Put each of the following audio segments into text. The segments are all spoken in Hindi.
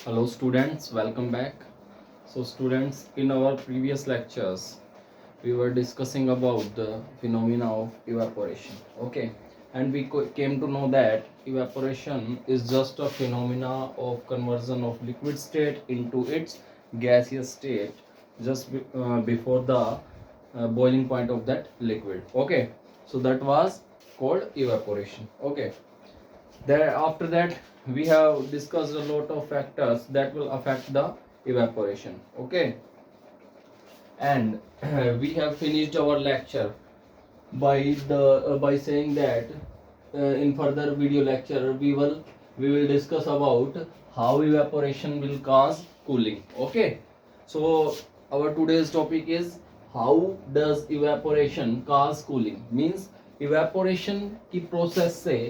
Hello students, welcome back. So students, in our previous lectures, we were discussing about the phenomena of evaporation. Okay, and we came to know that evaporation is just a phenomena of conversion of liquid state into its gaseous state just before the boiling point of that liquid. Okay, so that was called evaporation. Okay, there after that we have discussed a lot of factors that will affect the evaporation. Okay, and we have finished our lecture by saying that in further video lecture we will discuss about how evaporation will cause cooling. Okay, so our today's topic is how does evaporation cause cooling, means evaporation की प्रोसेस से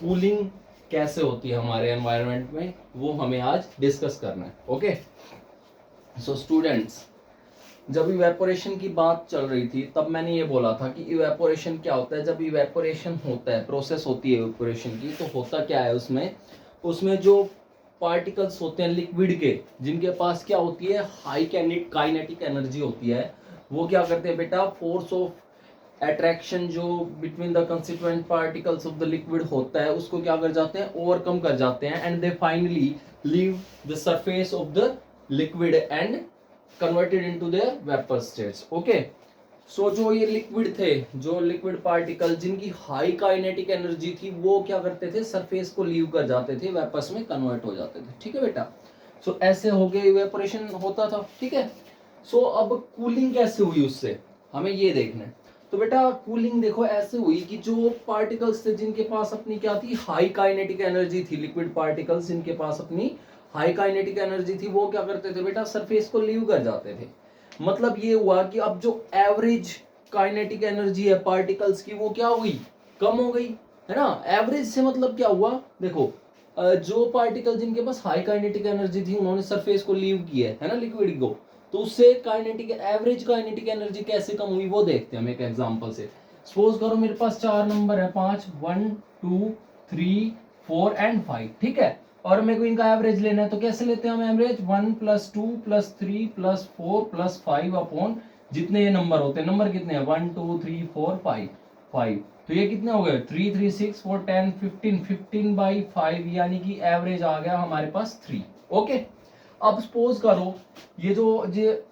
कूलिंग कैसे होती है हमारे एनवायरनमेंट में, वो हमें आज डिस्कस करना है. ओके, सो स्टूडेंट्स, जब इवेपोरेशन की बात चल रही थी तब मैंने ये बोला था कि इवेपोरेशन क्या होता है. जब इवेपोरेशन होता है, प्रोसेस होती है इवेपोरेशन की, तो होता क्या है उसमें उसमें जो पार्टिकल्स होते हैं लिक्विड के, जिनके पास क्या होती है हाई काइनेटिक एनर्जी होती है, वो क्या करते हैं बेटा, फोर्स ऑफ अट्रैक्शन जो between the constituent particles of the liquid होता है उसको क्या कर जाते हैं, ओवरकम कर जाते हैं, and they finally leave the surface of the liquid and converted into their vapour states. Okay, so जो ये लिक्विड थे, जो लिक्विड पार्टिकल जिनकी हाई काइनेटिक एनर्जी थी, वो क्या करते थे, सरफेस को लीव कर जाते थे, वेपर्स में कन्वर्ट हो जाते थे. ठीक है बेटा, सो ऐसे हो गए इवेपोरेशन होता था. ठीक है, सो अब कूलिंग कैसे हुई उससे हमें ये देखना है. तो बेटा कूलिंग देखो ऐसे हुई कि जो पार्टिकल्स थे जिनके पास अपनी क्या थी, हाई काइनेटिक एनर्जी थी, लिक्विड पार्टिकल्स जिनके पास अपनी हाई काइनेटिक एनर्जी थी, वो क्या करते थे बेटा, सरफेस को लीव कर जाते थे. मतलब ये हुआ कि अब जो एवरेज काइनेटिक एनर्जी है पार्टिकल्स की, वो क्या हुई, कम हो गई, है ना. एवरेज से मतलब क्या हुआ, देखो जो पार्टिकल जिनके पास हाई काइनेटिक एनर्जी थी उन्होंने सरफेस को लीव किया है ना लिक्विड को, तो उससे काइनेटिक एवरेज काइनेटिक एनर्जी कैसे कम हुई वो देखते हैं हम एक एग्जांपल से. सपोज करो मेरे पास 4 नंबर है, 5, 1, 2, 3, 4 एंड 5. ठीक है, और मेरे को इनका एवरेज लेना है, तो कैसे लेते हैं हम एवरेज, 1 + 2 + 3 + 4 + 5 अपॉन जितने ये नंबर होते हैं, नंबर कितने हैं, 1 2 3 4 5, तो ये कितने हो गए, 3 3 6 4 10 15, 15/5, यानी कि एवरेज आ गया हमारे पास 3. ओके, अब सपोज करो ये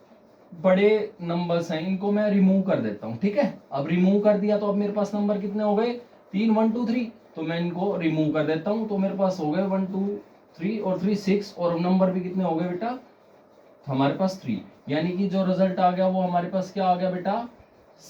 बड़े नंबर्स हैं इनको मैं रिमूव कर देता हूं. ठीक है, अब रिमूव कर दिया तो अब मेरे पास नंबर कितने हो गए, 3 1 2 3, तो मैं इनको रिमूव कर देता हूं, तो मेरे पास हो गए 1 2 3 और 3 6, और नंबर भी कितने हो गए बेटा, हमारे पास 3, यानी कि जो रिजल्ट आ गया वो हमारे पास क्या आ गया बेटा,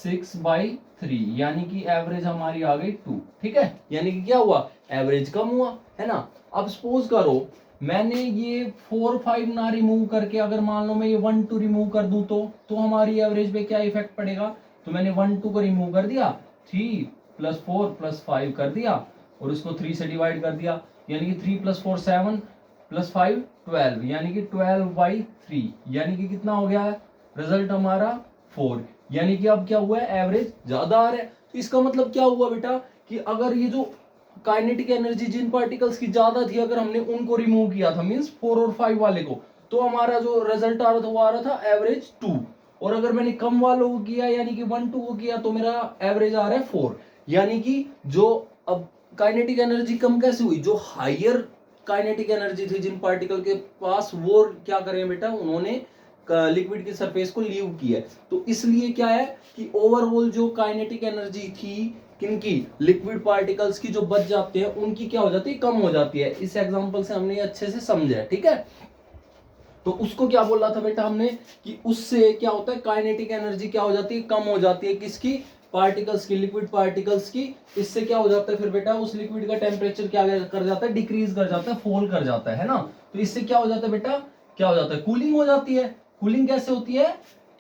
6/3, यानी कि एवरेज हमारी आ गई 2. ठीक है, यानी कि क्या हुआ, एवरेज कम हुआ, है ना. अब सपोज करो मैंने ये 4 5 ना रिमूव करके अगर मान लो मैं ये 1 2 रिमूव कर दूं, तो हमारी एवरेज पे क्या इफेक्ट पड़ेगा. तो मैंने 1 2 को रिमूव कर दिया, 3 + 4 + 5 कर दिया, और इसको 3 से डिवाइड कर दिया, यानी कि 3 + 4 7 + 5 12, यानी कि 12/3, यानी कि कितना हो गया है रिजल्ट हमारा 4. यानी कि अब क्या हुआ है, एवरेज ज्यादा आ रहा है. तो इसका मतलब क्या हुआ बेटा, कि अगर ये जो काइनेटिक एनर्जी जिन पार्टिकल्स की ज्यादा थी, अगर हमने उनको रिमूव किया था, मींस 4 और 5 वाले को, तो हमारा जो रिजल्ट आ रहा था वो आ रहा था एवरेज 2. और अगर मैंने कम वालों को किया, यानी कि 1 2 को किया, तो मेरा एवरेज आ रहा है 4. यानी कि जो अब काइनेटिक एनर्जी कम कैसे हुई, जो हायर काइनेटिक एनर्जी थी जिन पार्टिकल के पास, वो क्या करें बेटा, उन्होंने लिक्विड की सरफेस को लीव किया. तो इसलिए क्या है कि ओवरऑल जो काइनेटिक एनर्जी थी किनकी, लिक्विड पार्टिकल्स की, जो बच जाते हैं उनकी क्या हो जाती है, कम हो जाती है. इस एग्जांपल से हमने ये अच्छे से समझा है. ठीक है, तो उसको क्या बोला था बेटा हमने, कि उससे क्या होता है, काइनेटिक एनर्जी क्या हो जाती है, कम हो जाती है, किसकी, पार्टिकल्स की, लिक्विड पार्टिकल्स की. इससे क्या हो जाता है फिर बेटा, उस लिक्विड का टेम्परेचर क्या कर जाता है, डिक्रीज कर जाता है, फॉल कर जाता है ना. तो इससे क्या हो जाता है बेटा, क्या हो जाता है, कूलिंग हो जाती है. कूलिंग कैसे होती है,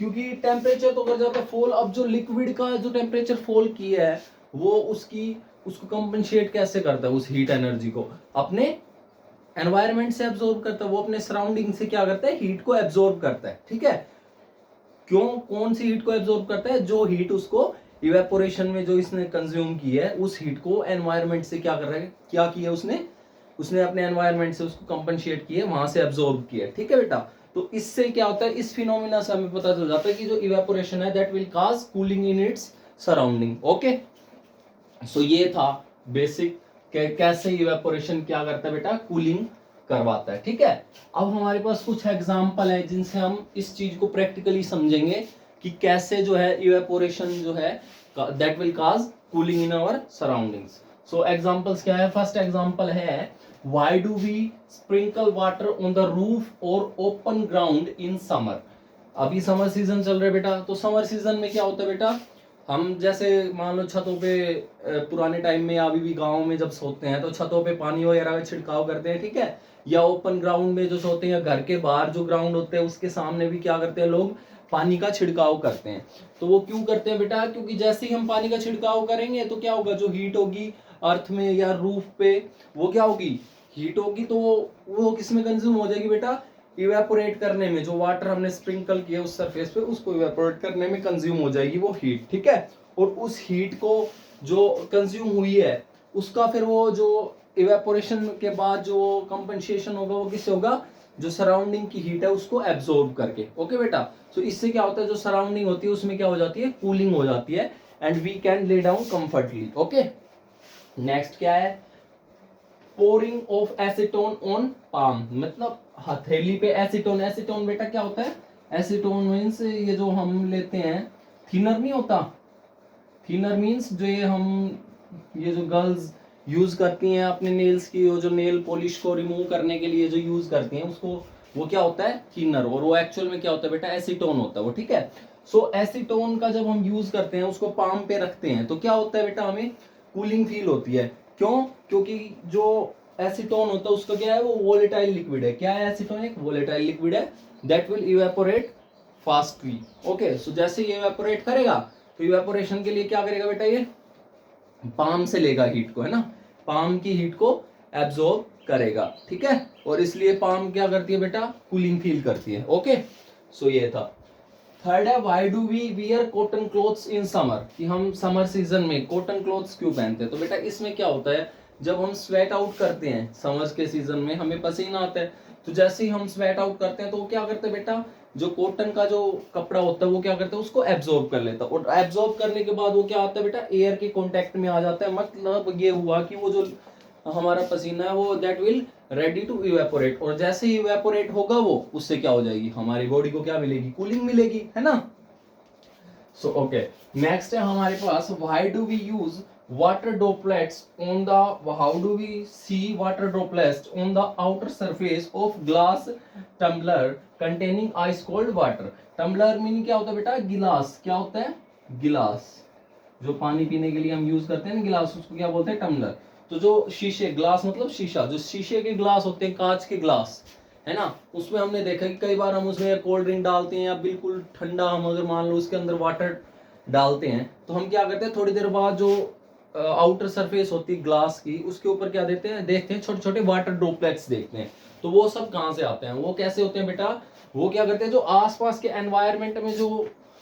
क्योंकि टेम्परेचर तो कर जाता है फॉल. अब जो लिक्विड का जो टेम्परेचर फॉल किया है, वो उसको कंपनसेट कैसे करता है, उस हीट एनर्जी को अपने एनवायरनमेंट से एब्जॉर्ब करता है, वो अपने सराउंडिंग से क्या करता है, हीट को एब्जॉर्ब करता है. ठीक है, क्यों, कौन सी हीट को एब्जॉर्ब करता है, जो हीट उसको इवेपोरेशन में जो इसने कंज्यूम की है, उस हीट को एनवायरनमेंट से क्या कर रहा है, क्या किया उसने, उसने अपने एनवायरनमेंट से उसको कंपनशिएट किया, वहां से एब्जॉर्ब किया, ठीक है बेटा। तो इससे क्या होता है, इस फिनोमिना से हमें पता चल जाता है कि जो इवेपोरेशन है that will cause cooling in its surrounding. Okay, so ये था बेसिक कैसे इवेपोरेशन क्या करता है बेटा, कूलिंग करवाता है, ठीक है। अब हमारे पास कुछ एग्जांपल है जिनसे हम इस चीज को प्रैक्टिकली समझेंगे कि कैसे जो है इवेपोरेशन जो है that will cause cooling in our surroundings. So examples क्या है, फर्स्ट एग्जांपल है why do we sprinkle water on the roof और ओपन ग्राउंड इन समर। अभी समर सीजन चल रहा है बेटा, तो समर सीजन में क्या होता है बेटा, हम जैसे मान लो छतों पे पुराने टाइम में अभी भी गाँव में जब सोते हैं तो छतों पे पानी वगैरह का छिड़काव करते हैं, ठीक है। या ओपन ग्राउंड में जो सोते हैं, घर के बाहर जो ग्राउंड होते हैं उसके सामने भी क्या करते हैं लोग, पानी का छिड़काव करते हैं। तो वो क्यों करते हैं बेटा, क्योंकि जैसे ही हम पानी का छिड़काव करेंगे तो क्या होगा, जो हीट होगी अर्थ में या रूफ पे, वो क्या होगी, हीट होगी, तो वो किस में कंज्यूम हो जाएगी बेटा, इवेपोरेट करने में। जो वाटर हमने स्प्रिंकल किया उस सरफेस पे, उसको इवेपोरेट करने में कंज्यूम हो जाएगी वो हीट, ठीक है। और उस हीट को जो कंज्यूम हुई है उसका फिर वो जो इवेपोरेशन के बाद जो कंपनसेशन होगा वो किससे होगा, जो सराउंडिंग की हीट है उसको एब्जॉर्ब करके। ओके बेटा, तो इससे क्या होता है, जो सराउंडिंग होती है उसमें क्या हो जाती है, कूलिंग हो जाती है and we can lay down comfortably. Okay, next क्या है, pouring of acetone on palm, मतलब हथेली पे एसीटोन। एसीटोन बेटा क्या होता है, एसीटोन मीन्स ये जो हम लेते हैं, थिनर नहीं होता, थिनर मीन्स जो ये हम, ये जो गर्ल्स यूज करती हैं अपने नेल्स की, वो जो नेल पॉलिश को रिमूव करने के लिए जो यूज करती हैं उसको, वो क्या होता है, थिनर। और वो एक्चुअल में क्या होता है बेटा, एसीटोन होता है वो, ठीक है। सो एसीटोन का जब हम यूज करते हैं, उसको पाम पे रखते हैं, तो क्या होता है बेटा, हमें कूलिंग फील होती है। क्यों, क्योंकि जो एसीटोन होता है उसका क्या है, वो वोलेटाइल लिक्विड है। क्या है एसीटोन, एक वोलेटाइल लिक्विड है that will evaporate fastly. Okay, so जैसे ये इवेपोरेट करेगा तो इवेपोरेशन के लिए क्या करेगा बेटा, ये पाम से लेगा हीट को, है ना, पाम की हीट को एब्जॉर्ब करेगा, ठीक है। और इसलिए पाम क्या करती है बेटा, कूलिंग फील करती है। ओके, सो ये था। थर्ड है why do we wear cotton clothes in summer, कि हम समर सीजन में कॉटन क्लोथ्स क्यों पहनते हैं। तो बेटा इसमें क्या होता है, जब हम स्वेट आउट करते हैं समर के सीजन में, हमें पसीना आता है, तो जैसे ही हम स्वेट आउट करते हैं तो वो क्या करते हैं बेटा, जो कॉटन का जो कपड़ा होता है वो क्या करता है, उसको एब्जॉर्ब कर लेता है। और एब्जॉर्ब करने के बाद वो क्या होता है बेटा, एयर के कांटेक्ट में आ जाता है। मतलब ये हुआ कि वो जो हमारा पसीना है वो that will ready to evaporate, और जैसे ही इवेपोरेट होगा वो, उससे क्या हो जाएगी, हमारी बॉडी को क्या मिलेगी, कूलिंग मिलेगी, है ना। सो ओके, नेक्स्ट है हमारे पास why do we use water droplets on the, how do we see water droplets on the outer surface of glass tumbler containing ice cold water. Tumbler meaning क्या होता है बेटा, गिलास। क्या होता है, गिलास, जो पानी पीने के लिए हम यूज करते हैं ना गिलास, उसको क्या बोलते हैं, टम्बलर। तो जो शीशे, ग्लास मतलब शीशा, जो शीशे के ग्लास होते हैं, कांच के ग्लास, है ना, उसमें हमने देखा कि कई बार हम उसमें कोल्ड ड्रिंक डालते हैं या बिल्कुल ठंडा, हम अगर मान लो उसके अंदर वाटर डालते हैं, तो हम क्या करते हैं, थोड़ी देर बाद जो आउटर सरफेस होती है ग्लास की, उसके ऊपर क्या देते हैं, देखते हैं छोटे छोटे वाटर ड्रॉपलेट्स देखते हैं। तो वो सब कहाँ से आते हैं, वो कैसे होते हैं बेटा, वो क्या करते हैं, जो आसपास के एनवायरनमेंट में जो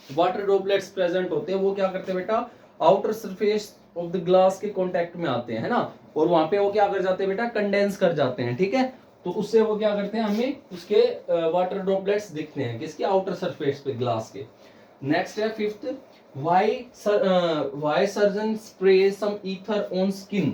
वाटर ड्रॉपलेट्स प्रेजेंट होते हैं वो क्या करते हैं बेटा, outer surface of the glass के कांटेक्ट में आते हैं, है ना। और वहां पे वो क्या कर जाते हैं बेटा, कंडेंस कर जाते हैं, ठीक है। तो उससे वो क्या करते हैं, हमें उसके वाटर ड्रॉपलेट्स दिखते हैं किसके, आउटर सरफेस पे ग्लास के। नेक्स्ट है fifth, why surgeon spray some ether on skin.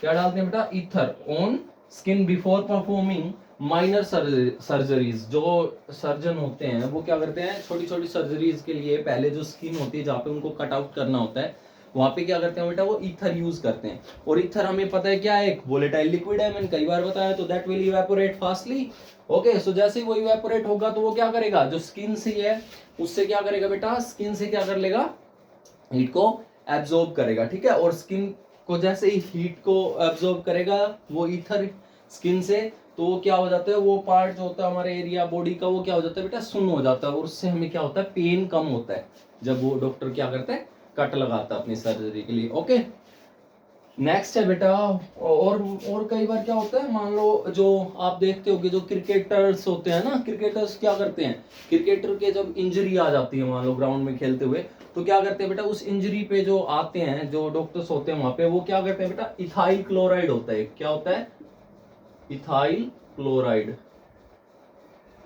क्या डालते हैं बेटा, ether on skin before performing minor surgeries. जो सर्जन होते हैं वो क्या करते हैं, छोटी छोटी सर्जरीज के लिए पहले जो स्किन होती है जहाँ पे उनको कट आउट करना होता है, वहां पे क्या करते हैं बेटा, वो ईथर यूज करते हैं। और ईथर हमें पता है क्या है, एक वोलेटाइल लिक्विड है, मैंने कई बार बताया, तो that will evaporate fastly. Okay, so जैसे ही वो इवेपोरेट होगा तो वो क्या करेगा, जो स्किन से है उससे क्या करेगा बेटा, स्किन से क्या कर लेगा, हीट को एब्जॉर्ब करेगा, ठीक है। और स्किन को जैसे ही हीट को एब्जॉर्ब करेगा वो ईथर स्किन से, तो वो क्या हो जाता है, वो पार्ट जो होता है हमारे एरिया बॉडी का, वो क्या हो जाता है बेटा, सुन्न हो जाता है। और उससे हमें क्या होता है, पेन कम होता है जब वो डॉक्टर क्या करता है, कट लगाता है अपनी सर्जरी के लिए। ओके, नेक्स्ट है बेटा, और कई बार क्या होता है, मान लो जो आप देखते होगे जो क्रिकेटर्स होते हैं ना, क्रिकेटर्स क्या करते हैं, क्रिकेटर के जब इंजरी आ जाती है मान लो ग्राउंड में खेलते हुए, तो क्या करते हैं बेटा, उस इंजरी पे जो आते हैं जो डॉक्टर्स होते हैं वहां पे, वो क्या करते हैं बेटा, इथाइल क्लोराइड होता है, क्या होता है, इथाइल क्लोराइड।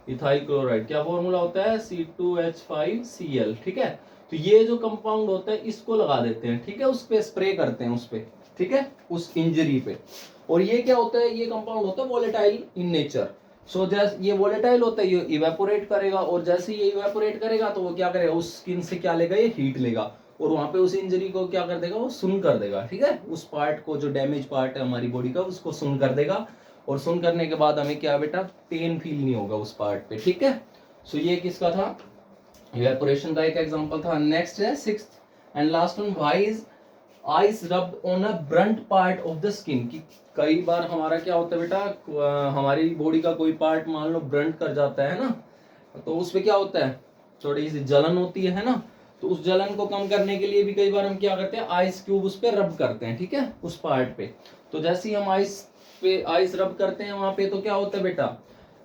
इथाइल क्लोराइड क्या फॉर्मूला होता है, C2H5Cl। ठीक है, तो ये जो कंपाउंड होता है इसको लगा देते हैं, ठीक है, उस पे स्प्रे करते हैं उस पे, ठीक है, उस इंजरी पे। और ये क्या होता है, ये कंपाउंड होता है वोलेटाइल इन नेचर। सो जैसे ये वोलेटाइल होता है, ये इवेपोरेट करेगा, और जैसे ये इवेपोरेट करेगा तो वो क्या करेगा, उस स्किन से क्या लेगा, ये हीट लेगा, और वहां पे उस इंजरी को क्या कर देगा, वो सुन कर देगा, ठीक है, उस पार्ट को, जो डैमेज पार्ट है हमारी बॉडी का, उसको सुन कर देगा। और सुन करने के बाद हमें क्या बेटा, पेन फील नहीं होगा उस पार्ट पे, ठीक है। सो ये किसका था, इवेपोरेशन का एक एग्जांपल था। नेक्स्ट है sixth and last one, why is ice rubbed on a Brunt part of the skin. की कई बार हमारा क्या होता है बेटा, हमारी बॉडी का कोई पार्ट मान लो ब्रंट कर जाता है ना, तो उसपे क्या होता है, थोड़ी सी जलन होती है ना, तो उस जलन को कम करने के लिए भी कई बार हम क्या करते हैं, आइस क्यूब उस पे रब करते हैं, ठीक है, उस पार्ट पे। तो जैसे ही हम आइस पे आइस रब करते हैं वहां पे, तो क्या होता है बेटा,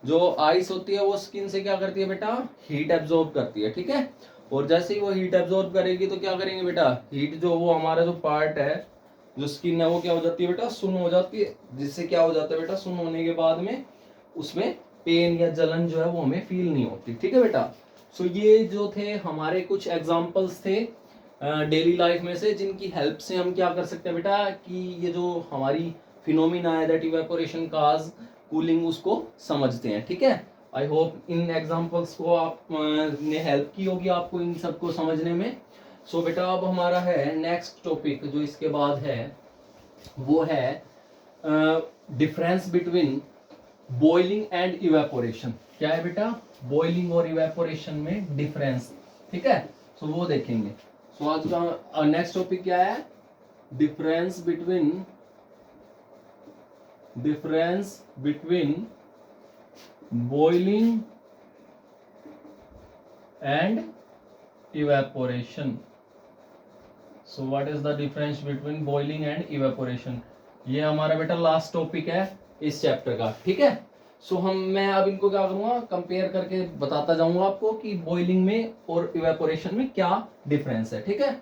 जो आइस होती है वो स्किन से क्या करती है बेटा, हीट एब्जॉर्ब करती है, ठीक है। और जैसे ही वो हीट एब्जॉर्ब करेगी तो क्या करेंगे बेटा, हीट जो वो हमारा जो पार्ट है, जो स्किन है, वो क्या हो जाती है बेटा, सुन्न हो जाती है, जिससे क्या हो जाता है बेटा, सुन्न होने के बाद में उसमें पेन या जलन जो है वो हमें फील नहीं होती, ठीक है बेटा। सो ये जो थे हमारे कुछ एग्जांपल्स थे डेली लाइफ में से, जिनकी हेल्प से हम क्या कर सकते हैं बेटा, कि ये जो हमारी फिनोमिना है दैट इवेपोरेशन काज कूलिंग, उसको समझते हैं, ठीक है। आई होप इन एग्जांपल्स को आप ने हेल्प की होगी आपको इन सबको समझने में। सो बेटा अब हमारा है नेक्स्ट टॉपिक जो इसके बाद है, वो है difference between boiling and evaporation. क्या है बेटा, बॉइलिंग और इवेपोरेशन में डिफरेंस, ठीक है। सो वो देखेंगे। सो आज का नेक्स्ट टॉपिक क्या है, difference between boiling and evaporation. So what is the difference between boiling and evaporation, ये हमारा बेटा लास्ट टॉपिक है इस चैप्टर का, ठीक है। सो मैं अब इनको क्या करूंगा, कंपेयर करके बताता जाऊंगा आपको कि बॉइलिंग में और इवेपोरेशन में क्या डिफरेंस है, ठीक है।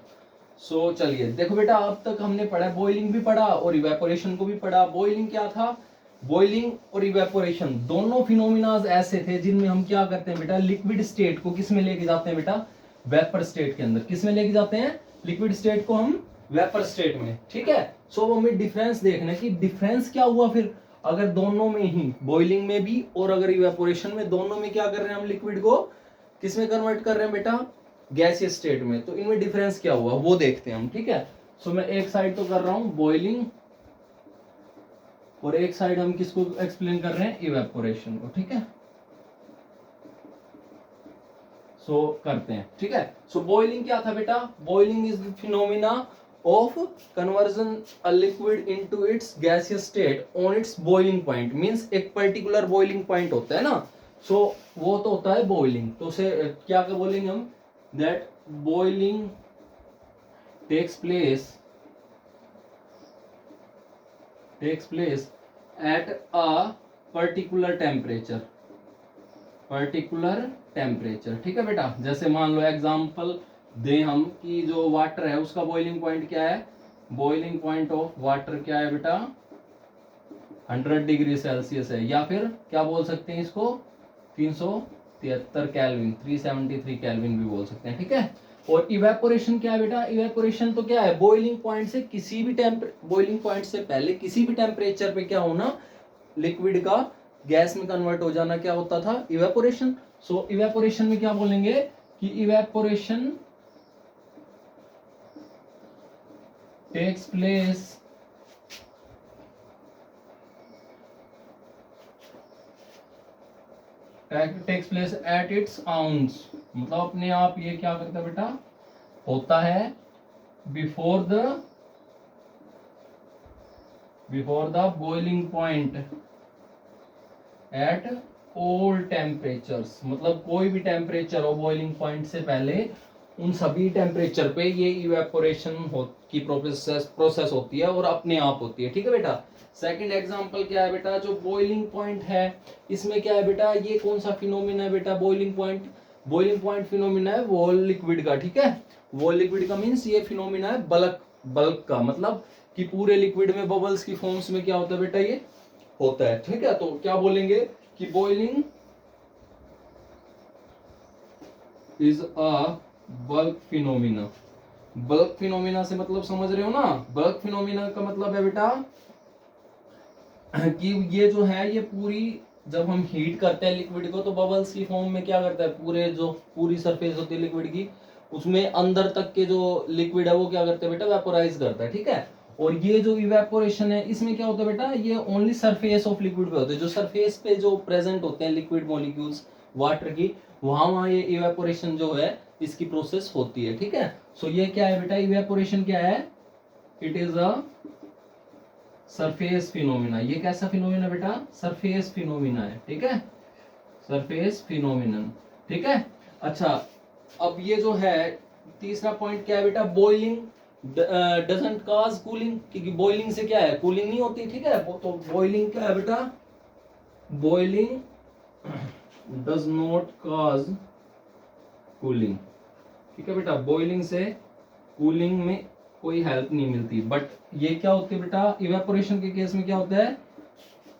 सो चलिए देखो बेटा, अब तक हमने पढ़ा, बॉइलिंग भी पढ़ा और इवेपोरेशन को भी पढ़ा। बॉइलिंग क्या था, बॉइलिंग और इवेपोरेशन दोनों फिनोमिनाज ऐसे थे जिनमें हम क्या करते हैं बेटा, लिक्विड स्टेट को किस में लेके जाते हैं बेटा, वेपर स्टेट के अंदर। किस में लेके जाते हैं, लिक्विड स्टेट को हम वेपर स्टेट में, ठीक है। सो हमें डिफरेंस देखना है कि डिफरेंस क्या हुआ फिर, अगर दोनों में ही, बॉइलिंग में भी और अगर इवेपोरेशन में, दोनों में क्या कर रहे हैं हम, लिक्विड को किस में कन्वर्ट कर रहे हैं बेटा, गैसियस स्टेट में। तो इनमें डिफरेंस क्या हुआ वो देखते हैं हम, ठीक है। सो मैं एक साइड तो कर रहा हूं बॉइलिंग, और एक साइड हम किसको एक्सप्लेन कर रहे हैं, इवेपोरेशन को, ठीक है। सो करते हैं, ठीक है। सो बॉइलिंग क्या था बेटा, boiling is the phenomena of conversion a liquid into its gaseous state on it's boiling point. Means एक पर्टिकुलर बॉइलिंग पॉइंट होता है ना, सो वो तो होता है बॉइलिंग। तो उसे क्या बोलेंगे हम, that boiling takes place at a particular temperature, ठीक है बेटा। जैसे मान लो एग्जांपल दें हम कि जो वाटर है उसका बॉइलिंग पॉइंट क्या है, बॉइलिंग पॉइंट ऑफ वाटर क्या है बेटा, 100 डिग्री सेल्सियस है, या फिर क्या बोल सकते हैं इसको, 373 केल्विन, 373 केल्विन भी बोल सकते हैं, ठीक है। और इवेपोरेशन क्या है बेटा, इवेपोरेशन तो क्या है, बॉइलिंग पॉइंट से किसी भी बॉइलिंग पॉइंट से पहले किसी भी टेम्परेचर पे क्या होना, लिक्विड का गैस में कन्वर्ट हो जाना, क्या होता था, इवेपोरेशन। सो इवेपोरेशन में क्या बोलेंगे कि evaporation takes place at its own, मतलब अपने आप ये क्या करता है बेटा, होता है before the boiling point at all temperatures. मतलब कोई भी टेम्परेचर हो बॉइलिंग पॉइंट से पहले, उन सभी टेम्परेचर पे ये इवेपोरेशन की प्रोसेस होती है और अपने आप होती है, ठीक है बेटा। सेकंड एग्जांपल क्या है बेटा, जो बॉइलिंग पॉइंट है इसमें क्या है बेटा, ये कौन सा फिनोमिना है बेटा, बॉइलिंग पॉइंट फिनोमिना है वॉल लिक्विड का, ठीक है। वॉल लिक्विड का मीन्स ये फिनोमिना है बल्क का, मतलब कि पूरे लिक्विड में बबल्स की फॉर्म्स में क्या होता है बेटा, ये होता है, ठीक है। तो क्या बोलेंगे कि boiling is a bulk phenomena. Bulk phenomena से मतलब समझ रहे हो ना, बल्क फिनोमिना का मतलब है बेटा कि ये जो है ये पूरी, जब हम हीट करते हैं लिक्विड को तो बबल्स की फॉर्म में क्या करता है, पूरे जो पूरी सरफेस होती है लिक्विड की उसमें अंदर तक के जो लिक्विड है वो क्या करते हैं बेटा, वेपोराइज करता है, ठीक है। और ये जो इवेपोरेशन है इसमें क्या होता है बेटा, ये ओनली सरफेस ऑफ लिक्विड पे होते हैं, जो सरफेस पे जो प्रेजेंट होते हैं लिक्विड मॉलिक्यूल्स वाटर की, वहां ये इवेपोरेशन जो है इसकी प्रोसेस होती है, ठीक है। सो ये क्या है बेटा, इवेपोरेशन क्या है, it is a surface phenomena. ये कैसा फिनोमिना बेटा, सरफेस फिनोमिना है, ठीक है, सरफेस फिनोमिनन, ठीक है। अच्छा, अब ये जो है तीसरा पॉइंट क्या है बेटा, बॉइलिंग डजंट कॉज कूलिंग, क्योंकि बॉइलिंग से क्या है, कूलिंग नहीं होती, ठीक है। तो बॉइलिंग क्या है बेटा, boiling does not cause cooling, ठीक है बेटा। बॉइलिंग से कूलिंग में कोई हेल्प नहीं मिलती, बट ये क्या होती है बेटा, इवेपोरेशन के केस में क्या होता है,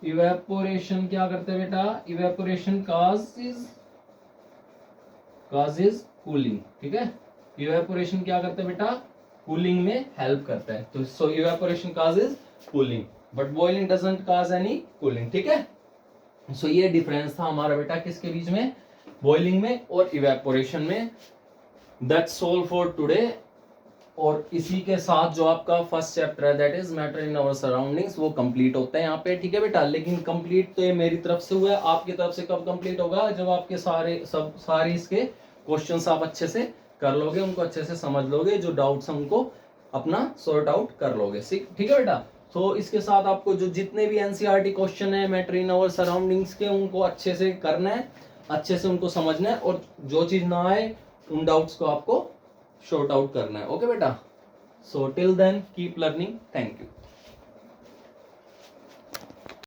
इवेपोरेशन क्या करते हैं बेटा, इवेपोरेशन causes कूलिंग, ठीक है। इवेपोरेशन क्या करता है बेटा, कूलिंग में हेल्प करता है, तो so evaporation causes cooling but boiling doesn't cause any cooling, ठीक है। सो ये डिफरेंस था हमारा बेटा किसके बीच में, बॉइलिंग में और इवेपोरेशन में। That's all for today. और इसी के साथ जो आपका फर्स्ट चैप्टर है that is matter in our surroundings वो कंप्लीट होता है यहाँ पे, ठीक है बेटा। लेकिन कंप्लीट तो ये मेरी तरफ से हुआ है, आपकी तरफ से कब कंप्लीट होगा, जब आपके सारे इसके क्वेश्चंस आप अच्छे से कर लोगे, उनको अच्छे से समझ लोगे, जो डाउट्स उनको अपना सॉर्ट आउट कर लोगे, ठीक है बेटा। तो इसके साथ आपको जो जितने भी एनसीईआरटी क्वेश्चन है मैटर इन आवर सराउंडिंग्स के, उनको अच्छे से करना है, अच्छे से उनको समझना है, और जो चीज ना आए उन डाउट्स को आपको शॉर्ट आउट करना है, ओके बेटा। So till then keep learning, thank you.